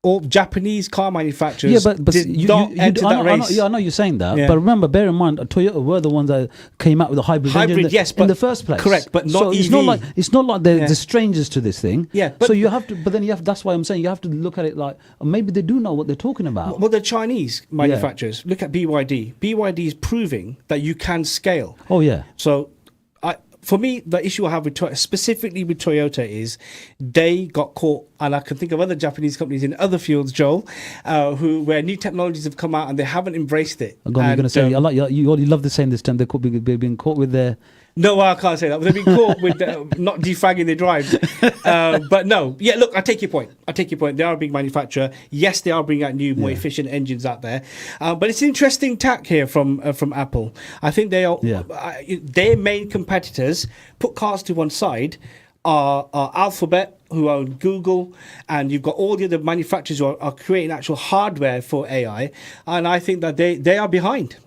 All Japanese car manufacturers did not enter that race. I know you're saying that. Yeah. But remember, bear in mind, Toyota were the ones that came out with a hybrid engine in the first place. Correct, but not EV. It's not like they're strangers to this thing. Yeah. So you have to, that's why I'm saying you have to look at it like, maybe they do know what they're talking about. Well, the Chinese manufacturers, look at BYD. BYD is proving that you can scale. Oh, yeah. So for me, the issue I have with specifically with Toyota is they got caught, and I can think of other Japanese companies in other fields, Joel, where new technologies have come out and they haven't embraced it. You're going to say, you love the saying this term, they've been caught with their... No, I can't say that. They've been caught with not defragging their drives. But no, yeah, look, I take your point. They are a big manufacturer. Yes, they are bringing out new, more efficient engines out there. But it's an interesting tack here from Apple. I think they are their main competitors, put cars to one side, are Alphabet, who own Google, and you've got all the other manufacturers who are creating actual hardware for AI, and I think that they are behind.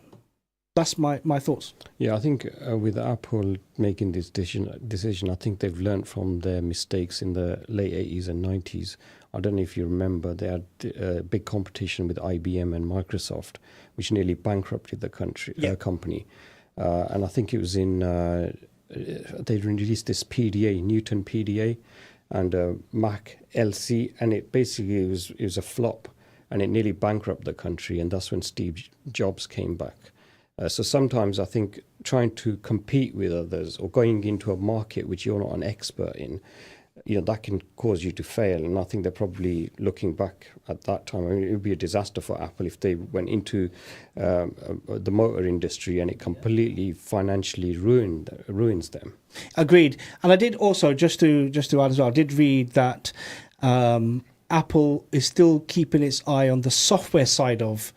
That's my thoughts. Yeah, I think with Apple making this decision, I think they've learned from their mistakes in the late 80s and 90s. I don't know if you remember, they had a big competition with IBM and Microsoft, which nearly bankrupted the company. And I think it was they released this PDA, Newton PDA, and Mac LC, and it basically was a flop, and it nearly bankrupted the country, and that's when Steve Jobs came back. So sometimes I think trying to compete with others or going into a market which you're not an expert in, that can cause you to fail. And I think they're probably looking back at that time. I mean, it would be a disaster for Apple if they went into the motor industry and it completely financially ruins them. Agreed. And I did also, just to add as well, I did read that Apple is still keeping its eye on the software side of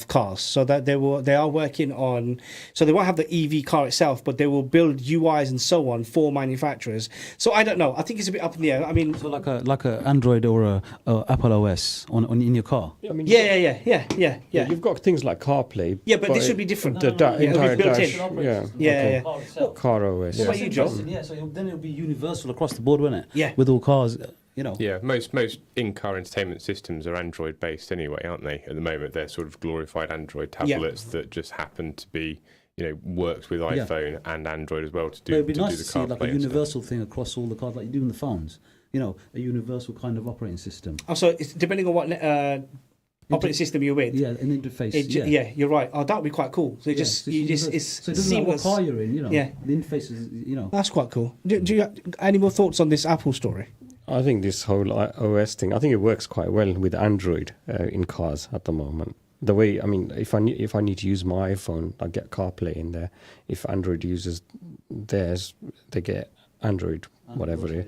cars, so that they are working on, so they won't have the EV car itself, but they will build UIs and so on for manufacturers. So I don't know. I think it's a bit up in the air. I mean, so like a Android or a Apple OS on in your car. I mean, yeah. You've got things like CarPlay. Yeah, but this should be different. The entire dash. Yeah. Car OS. What about you, Joe? Yeah, so then it'll be universal across the board, won't it? Yeah. With all cars. Yeah, most in-car entertainment systems are Android-based anyway, aren't they? At the moment, they're sort of glorified Android tablets that just happen to be, works with iPhone and Android as well to do. It'd be nice to see like a universal thing across all the cars, like you do in the phones. A universal kind of operating system. Oh, so it's depending on what operating system you're with. Yeah, an interface. Yeah, you're right. Oh, that would be quite cool. So it's so it doesn't matter what car you're in. The interface is. That's quite cool. Do you have any more thoughts on this Apple story? I think this whole OS thing, I think it works quite well with Android in cars at the moment. The way, I mean, if I need to use my iPhone, I get CarPlay in there. If Android uses theirs, they get Android Auto.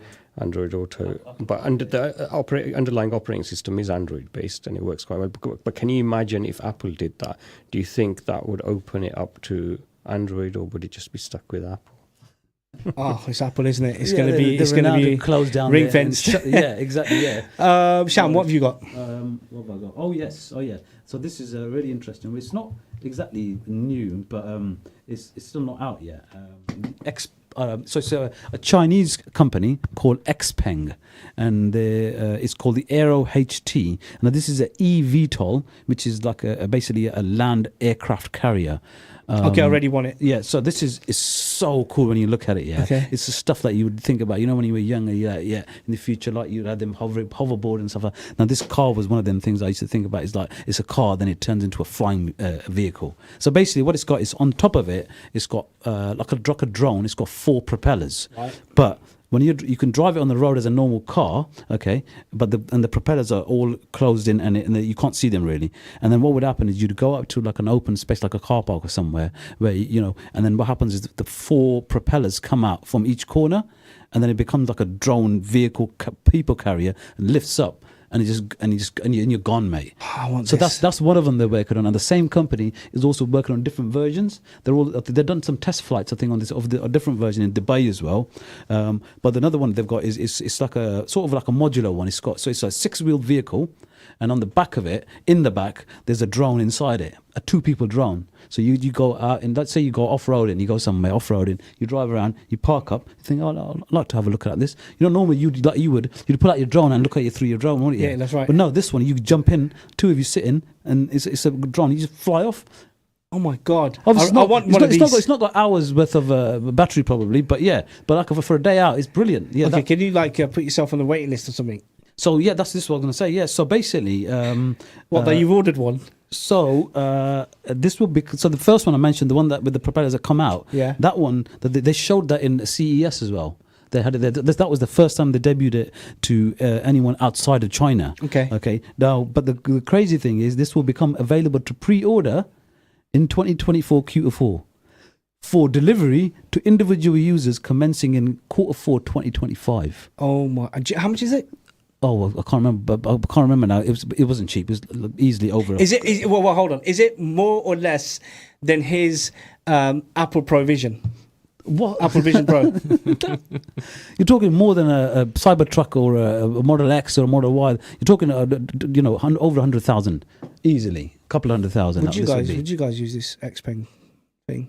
But the underlying operating system is Android based, and it works quite well. But can you imagine if Apple did that? Do you think that would open it up to Android, or would it just be stuck with Apple? Oh, it's Apple, isn't it? It's going to be closed down, ring fenced. Yeah, exactly. Yeah. Sham, what have you got? What have I got? Oh yes. So this is really interesting. It's not exactly new, but it's still not out yet. So it's a Chinese company called XPeng, and it's called the Aero HT. Now this is an eVTOL, which is like basically a land aircraft carrier. Okay, I already want it. Yeah, so this is so cool when you look at it. Yeah, okay. It's the stuff that you would think about. When you were younger, in the future, like you had them hoverboard and stuff. Now this car was one of them things I used to think about. It's like it's a car, then it turns into a flying vehicle. So basically, what it's got is on top of it, it's got like a drone. It's got 4 propellers, right. But when you can drive it on the road as a normal car, okay, but the propellers are all closed in and you can't see them really. And then what would happen is you'd go up to like an open space, like a car park or somewhere, where and then what happens is the 4 propellers come out from each corner, and then it becomes like a drone vehicle people carrier and lifts up. And you're gone, mate. I want so this. that's one of them they're working on, and the same company is also working on different versions. They've done some test flights, I think, on this of a different version in Dubai as well. But another one they've got is it's like a sort of like a modular one. It's a 6-wheeled vehicle, and on the back of it, in the back, there's a drone inside it, a 2-people drone. So you go out, and let's say you go off-roading, you go somewhere off-roading, you drive around, you park up, you think, I'd like to have a look at this. Normally you'd pull out your drone and look at you through your drone, wouldn't you? Yeah, that's right. But no, this one, you jump in, 2 of you sit in, and it's a drone, you just fly off. Oh my God! Obviously I want one of these. It's not got hours worth of battery probably, but for a day out, it's brilliant. Yeah. Okay, can you put yourself on the waiting list or something? So this is what I'm going to say. Yeah. So basically, that you've ordered one. So this will be. So the first one I mentioned, the one that with the propellers that come out. Yeah. That one they showed that in CES as well. They had that was the first time they debuted it to anyone outside of China. Okay. Okay. Now, but the crazy thing is, this will become available to pre-order in 2024 Q4 for delivery to individual users commencing in Q4 2025. Oh my! How much is it? Oh, I can't remember. But I can't remember now. It wasn't cheap. It was easily over. Is it? Well, hold on. Is it more or less than his Apple Pro Vision? What? Apple Vision Pro. You're talking more than a Cybertruck or a Model X or a Model Y. You're talking, over 100,000 easily, a couple of 100,000. Would you guys use this X Pen thing?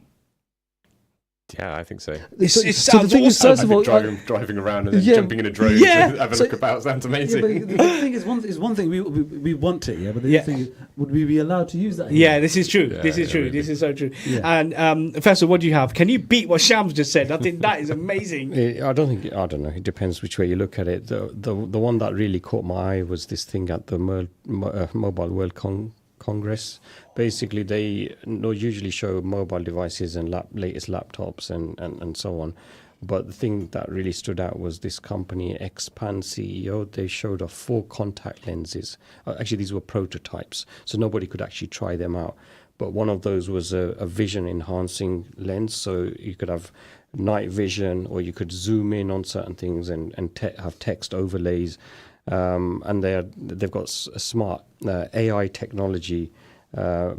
Yeah, I think so. It so sounds the thing is, awesome. first of all, driving around and then jumping in a drone to have a look about sounds amazing. Yeah, but the thing is, one thing we want it, but the other thing is, would we be allowed to use that? Yeah, this is true. Yeah, this is true. really. This is so true. Yeah. And Professor, what do you have? Can you beat what Shams just said? I think that is amazing. I don't know. It depends which way you look at it. The one that really caught my eye was this thing at the Mobile World Congress. Basically, they usually show mobile devices and latest laptops and so on. But the thing that really stood out was this company, Xpan CEO. They showed off 4 contact lenses. Actually, these were prototypes, so nobody could actually try them out. But one of those was a vision-enhancing lens, so you could have night vision, or you could zoom in on certain things and have text overlays. And they've got a smart AI technology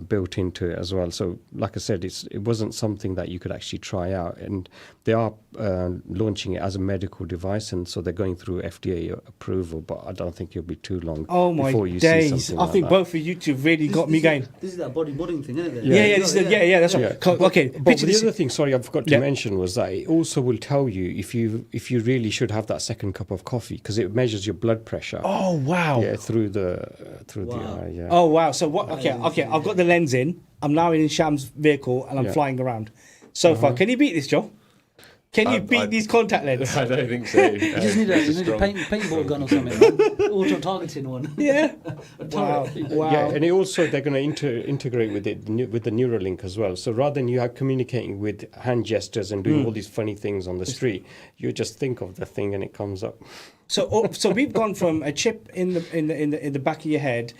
built into it as well. So, like I said, it wasn't something that you could actually try out, and they are launching it as a medical device, and so they're going through FDA approval. But I don't think it'll be too long before you see something I think like both of you two really got me going. This is that bodyboarding thing, isn't it? Yeah, that's right. Okay, but the other thing, sorry, I forgot to mention, was that it also will tell you if you really should have that second cup of coffee, because it measures your blood pressure. Oh wow! Yeah, through the eye. Yeah. Oh wow! So what? Okay. I've got the lens in. I'm now in Sham's vehicle and I'm flying around. So far, can you beat this, Joe? Can you beat these contact lenses? I don't think so. You just need a paintball gun or something, auto targeting one. Yeah. Wow. Yeah, and they're going to integrate with the Neuralink as well. So rather than you are communicating with hand gestures and doing all these funny things on the street, you just think of the thing and it comes up. So we've gone from a chip in the back of your head,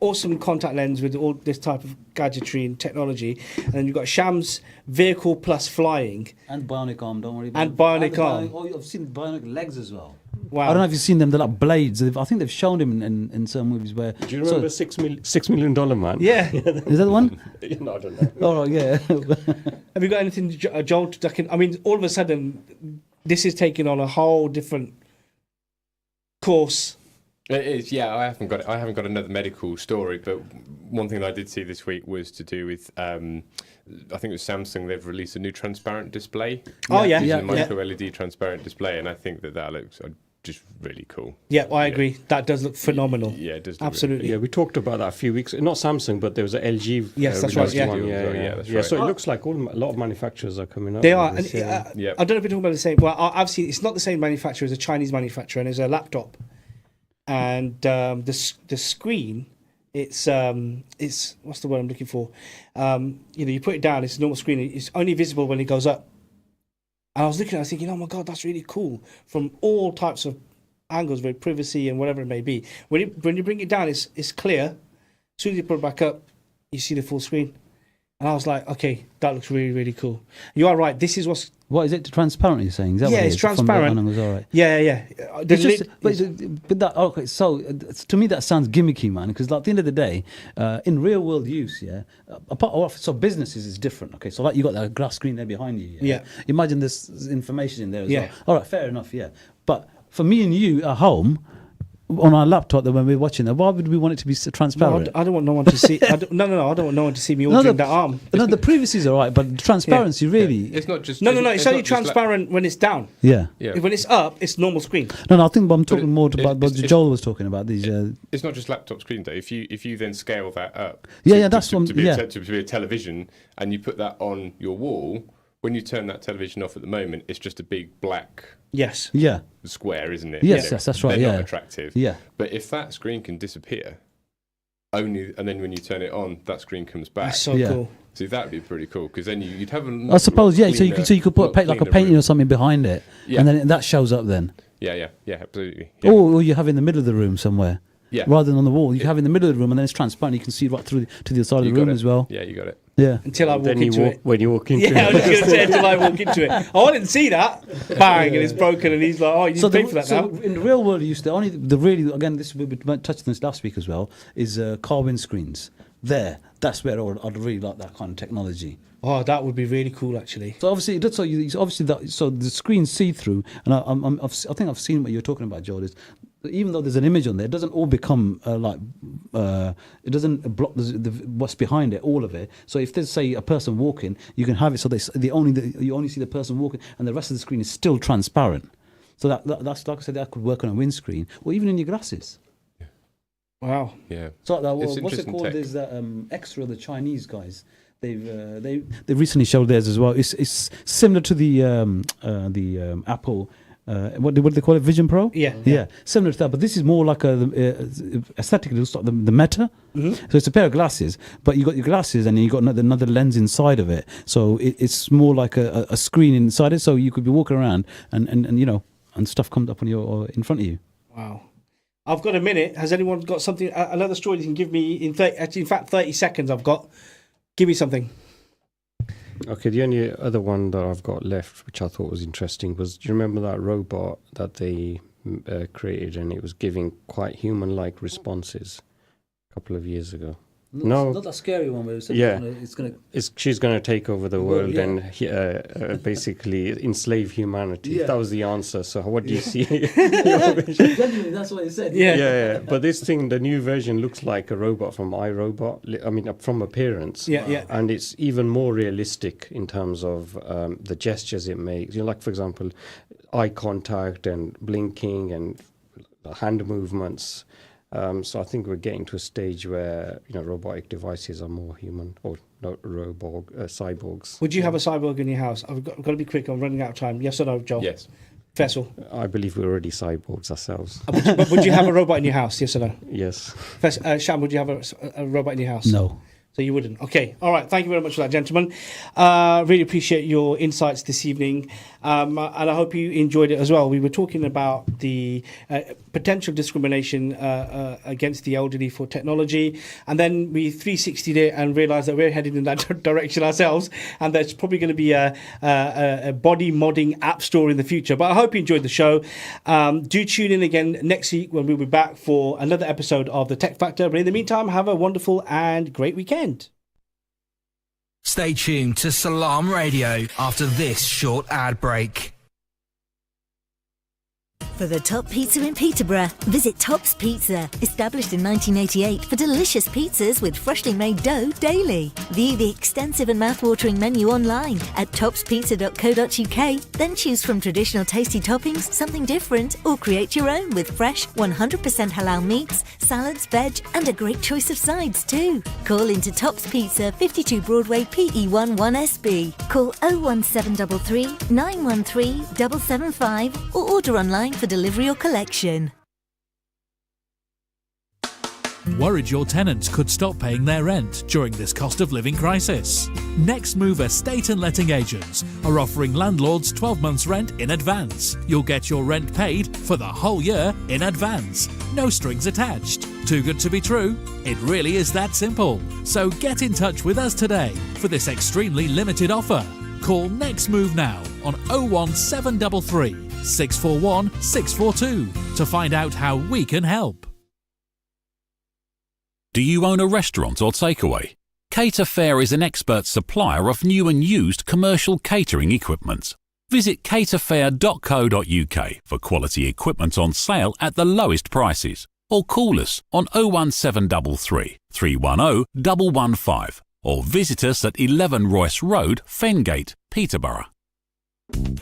awesome contact lens with all this type of gadgetry and technology, and then you've got Sham's vehicle plus flying and bionic arm. Don't worry. And bionic arm. I've seen bionic legs as well. Wow. I don't know if you've seen them. They're like blades. I think they've shown him in some movies where. Do you remember $6 million Man? Yeah. Is that the one? No, I don't know. Oh yeah. Have you got anything, Joel? I mean, all of a sudden, this is taking on a whole different course. It is, yeah. I haven't got another medical story, but one thing that I did see this week was to do with, I think it was Samsung. They've released a new transparent display. Oh yeah, a micro LED transparent display, and I think that looks just really cool. Yeah, I agree. That does look phenomenal. Yeah, it does. Absolutely. Yeah, we talked about that a few weeks. Not Samsung, but there was an LG. Yes, that's right. Yeah, one. Yeah, that's right. So it looks like a lot of manufacturers are coming up. They are. This, And, I don't know if you're talking about the same. Well, obviously, it's not the same manufacturer as a Chinese manufacturer, and it's a laptop. And the screen, it's what's the word I'm looking for? You put it down, it's a normal screen. It's only visible when it goes up. And I was looking at it, thinking, oh my god, that's really cool from all types of angles, with privacy and whatever it may be. When you bring it down, it's clear. As soon as you put it back up, you see the full screen. And I was like, okay, that looks really, really cool. You are right. This is what's... What is it? Transparent? You're saying? Is that what it it's is? transparent. From the all right. Yeah. But that okay. So to me, that sounds gimmicky, man. Because at the end of the day, in real world use, so businesses is different. Okay, so like you got that glass screen there behind you. Yeah. Imagine there's information in there as well. All right, fair enough. Yeah. But for me and you at home, on our laptop, that when we're watching that, why would we want it to be transparent? No, I don't want no one to see. I don't want no one to see me ordering that arm. No, the privacy is all right, but the transparency really. It's not just. No. It's only transparent when it's down. Yeah. When it's up, it's normal screen. No, I think I'm talking more about what Joel was talking about. These. It's not just laptop screen though. If you then scale that up. To be a television, and you put that on your wall. When you turn that television off at the moment, it's just a big black square, isn't it? Yes, that's right. They're not attractive. Yeah. But if that screen can disappear, and then when you turn it on, that screen comes back. That's so cool. So that would be pretty cool, because then you'd have I suppose, yeah. So you could put like a painting or something behind it, and then that shows up then. Yeah, absolutely. Yeah. Or you have in the middle of the room somewhere. Yeah. Rather than on the wall, you have in the middle of the room, and then it's transparent. You can see right through to the other side of the room as well. Yeah, you got it. Yeah. Until I walk into it. When you walk into it. Yeah, I was going to say until I walk into it. Oh, I didn't see that. Bang, and it's broken, and he's like, oh, you need to pay for that now. In the real world use, again, we touched on this last week as well, is car windscreens. there. That's where I'd really like that kind of technology. Oh, that would be really cool, actually. So obviously, so the screen's see-through, and I think I've seen what you're talking about, Joel. Is even though there's an image on there, it doesn't all become it doesn't block what's behind it, all of it. So if there's, say, a person walking, you can have it so you only see the person walking, and the rest of the screen is still transparent. So that's, like I said, that could work on a windscreen or even in your glasses. Wow. Yeah. So what's it called? There's that Extra, the Chinese guys. They've recently showed theirs as well. It's similar to the Apple. What do they call it? Vision Pro. Yeah. Similar to that, but this is more like aesthetically, looks like the Meta. Mm-hmm. So it's a pair of glasses, but you got your glasses and you got another lens inside of it. So it's more like a screen inside it. So you could be walking around and stuff comes up on in front of you. Wow. I've got a minute. Has anyone got something? Another story you can give me in 30 seconds? I've got. Give me something. Okay, the only other one that I've got left, which I thought was interesting, was, do you remember that robot that they created, and it was giving quite human-like responses a couple of years ago? No, not that scary one. Where she's going to take over the world and basically enslave humanity. Yeah. That was the answer. So what do you see? That's what he said. Yeah. But this thing, the new version, looks like a robot from iRobot. I mean, from appearance. Yeah. And it's even more realistic in terms of the gestures it makes. Like, for example, eye contact and blinking and hand movements. So I think we're getting to a stage where robotic devices are more human, or not cyborgs. Would you have a cyborg in your house? I've got to be quick. I'm running out of time. Yes or no, Joel? Yes. Faisal? I believe we're already cyborgs ourselves. But would you have a robot in your house? Yes or no? Yes. Sham, would you have a robot in your house? No. So you wouldn't. Okay. All right. Thank you very much for that, gentlemen. Really appreciate your insights this evening. And I hope you enjoyed it as well. We were talking about the potential discrimination against the elderly for technology. And then we 360'd it and realised that we're heading in that direction ourselves. And there's probably going to be a body modding app store in the future. But I hope you enjoyed the show. Do tune in again next week when we'll be back for another episode of The Tech Factor. But in the meantime, have a wonderful and great weekend. Stay tuned to Salaam Radio after this short ad break. For the top pizza in Peterborough, visit Top's Pizza, established in 1988 for delicious pizzas with freshly made dough daily. View the extensive and mouth-watering menu online at topspizza.co.uk, then choose from traditional tasty toppings, something different, or create your own with fresh 100% halal meats, salads, veg, and a great choice of sides too. Call into Top's Pizza, 52 Broadway, PE1 1SB. Call 01733 913 775 or order online for delivery or collection. Worried your tenants could stop paying their rent during this cost of living crisis? Next Move Estate and Letting Agents are offering landlords 12 months rent in advance. You'll get your rent paid for the whole year in advance. No strings attached. Too good to be true? It really is that simple. So get in touch with us today for this extremely limited offer. Call Next Move now on 01733 641 642 to find out how we can help. Do you own a restaurant or takeaway? Cater Fair is an expert supplier of new and used commercial catering equipment. Visit caterfair.co.uk for quality equipment on sale at the lowest prices, or call us on 01733 310 115 or visit us at 11 Royce Road, Fengate, Peterborough.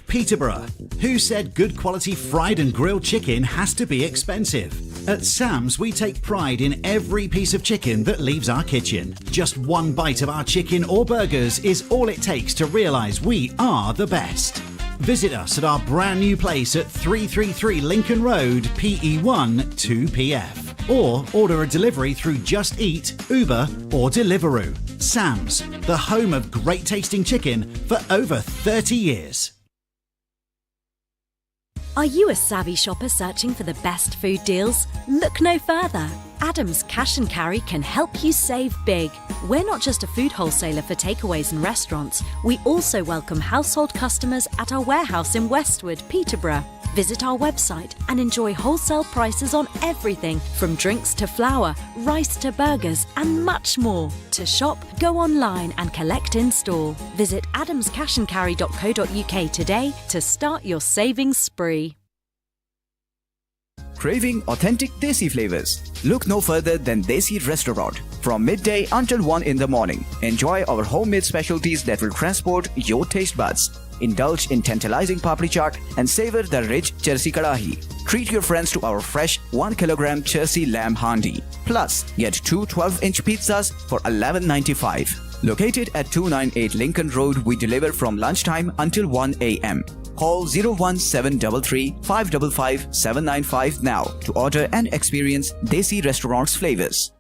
Peterborough. Who said good quality fried and grilled chicken has to be expensive? At Sam's, we take pride in every piece of chicken that leaves our kitchen. Just one bite of our chicken or burgers is all it takes to realise we are the best. Visit us at our brand new place at 333 Lincoln Road, PE1 2PF. Or order a delivery through Just Eat, Uber or Deliveroo. Sam's, the home of great tasting chicken for over 30 years. Are you a savvy shopper searching for the best food deals? Look no further. Adams Cash and Carry can help you save big. We're not just a food wholesaler for takeaways and restaurants. We also welcome household customers at our warehouse in Westwood, Peterborough. Visit our website and enjoy wholesale prices on everything from drinks to flour, rice to burgers and much more. To shop, go online and collect in store. Visit adamscashandcarry.co.uk today to start your savings spree. Craving authentic Desi flavors? Look no further than Desi Restaurant. From midday until 1 in the morning, enjoy our homemade specialties that will transport your taste buds. Indulge in tantalizing papri chaat and savor the rich chersi kadahi. Treat your friends to our fresh 1 kilogram chersi lamb handi. Plus, get 2 12-inch pizzas for $11.95. Located at 298 Lincoln Road, we deliver from lunchtime until 1 a.m. Call 01733 555 795 now to order and experience Desi Restaurant's flavors.